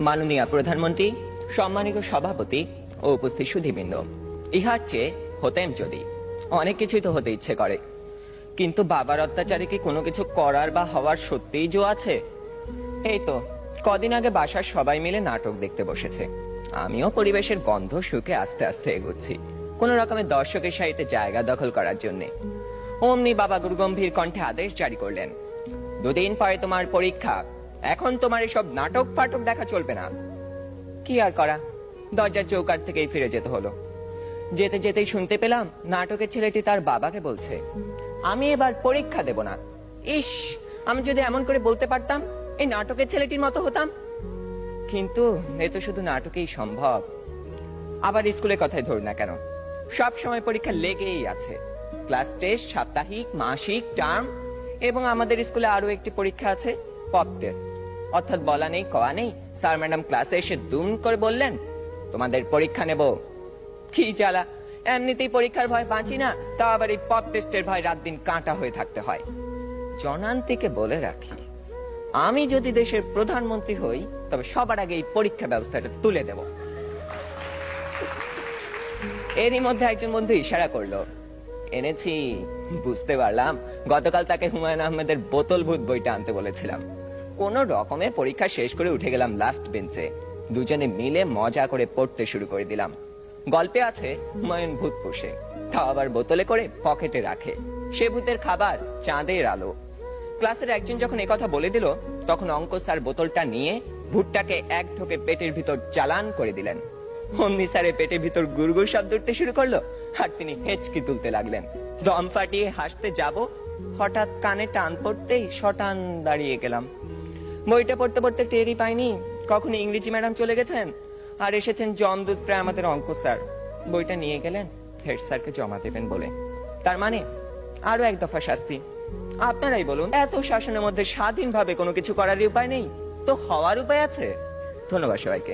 মাননীয় প্রধানমন্ত্রী, সম্মানিত সভাপতি ও উপস্থিত সুধীবৃন্দ, ইহার চেয়ে হতেন যদি অনেক কিছুই তো হতে ইচ্ছে করে, কিন্তু বাবার অত্যাচারে কি কোনো কিছু করার বা হওয়ার সত্যিই জো আছে? এই তো কদিন আগে বাসার সবাই মিলে নাটক দেখতে বসেছে। আমিও পরিবেশের গন্ধ শুকে আস্তে আস্তে এগোচ্ছি কোন রকমের দর্শকের সারিতে জায়গা দখল করার জন্য। অমনি বাবা গুরুগম্ভীর কণ্ঠে আদেশ জারি করলেন, 2 দিন পরে তোমার পরীক্ষা, এখন তোমার এসব নাটক ফাটক দেখা চলবে না। কি আর করা, দরজার চৌকাঠ থেকেই ফিরে যেতে হলো। যেতে যেতেই শুনতে পেলাম নাটকের ছেলেটি তার বাবাকে বলছে, আমি এবার পরীক্ষা দেব না। ইস, আমি যদি এমন করে বলতে পারতাম, এই নাটকের ছেলেটির মতো হতাম। কিন্তু এ তো শুধু নাটকেই সম্ভব। আবার স্কুলের কথাই ধরুন না কেন, সব সময় পরীক্ষা লেগেই আছে। ক্লাস টেস্ট, সাপ্তাহিক, মাসিক, টার্ম, এবং আমাদের স্কুলে আরো একটি পরীক্ষা আছে, পপ টেস্ট। অর্থাৎ বলা নেই কওয়া নেই, স্যার ম্যাডাম ক্লাসে এসে দুম করে বললেন, তোমাদের পরীক্ষা নেব। কি জ্বালা, এমনিতেই পরীক্ষার ভয় বাঁচি না, তা আবার এই পপ টেস্টের ভয় রাত দিন কাঁটা হয়ে থাকতে হয়। জনান্তিকে বলে রাখি, আমি যদি দেশের প্রধানমন্ত্রী হই তবে সবার আগে এই পরীক্ষা ব্যবস্থাটা তুলে দেব। এরই মধ্যে একজন বন্ধু ইশারা করলো, এনেছি। বুঝতে পারলাম গতকাল তাকে হুমায়ুন আহমেদের বোতল ভূত বইটা আনতে বলেছিলাম। কোন রকমে পরীক্ষা শেষ করে উঠে গেলাম লাস্ট বেঞ্চে। দুজনে মিলে মজা করে পড়তে শুরু করে দিলাম। গল্পে আছে হুমায়ুন ভূত পোষে, তাও আবার বোতলে করে পকেটে রাখে। সে ভূতের খাবার চাঁদের আলো। ক্লাসের একজন যখন একথা বলে দিল, তখন অঙ্ক স্যার বোতলটা নিয়ে ভূতটাকে এক ঢোকে পেটের ভিতর চালান করে দিলেন। অমনি স্যারের পেটের ভিতর গুড়গুড় শব্দ উঠতে শুরু করলো, আর তিনি হেঁচকি তুলতে লাগলেন। দম ফাটিয়ে হাসতে যাব, হঠাৎ কানে টান পড়তেই শটান দাঁড়িয়ে গেলাম। বইটা পড়তে পড়তে টেরই পাইনি কখন ইংরেজি ম্যাডাম চলে গেছেন আর এসেছেন জমদূত প্রায় আমাদের অঙ্ক স্যার। বইটা নিয়ে গেলেন হেড স্যারকে জমা দেবেন বলে। তার মানে আরো এক দফা শাস্তি। আপনারাই বলুন, এত শাসনের মধ্যে স্বাধীনভাবে কোনো কিছু করার উপায় নেই তো হওয়ার উপায় আছে? ধন্যবাদ সবাইকে।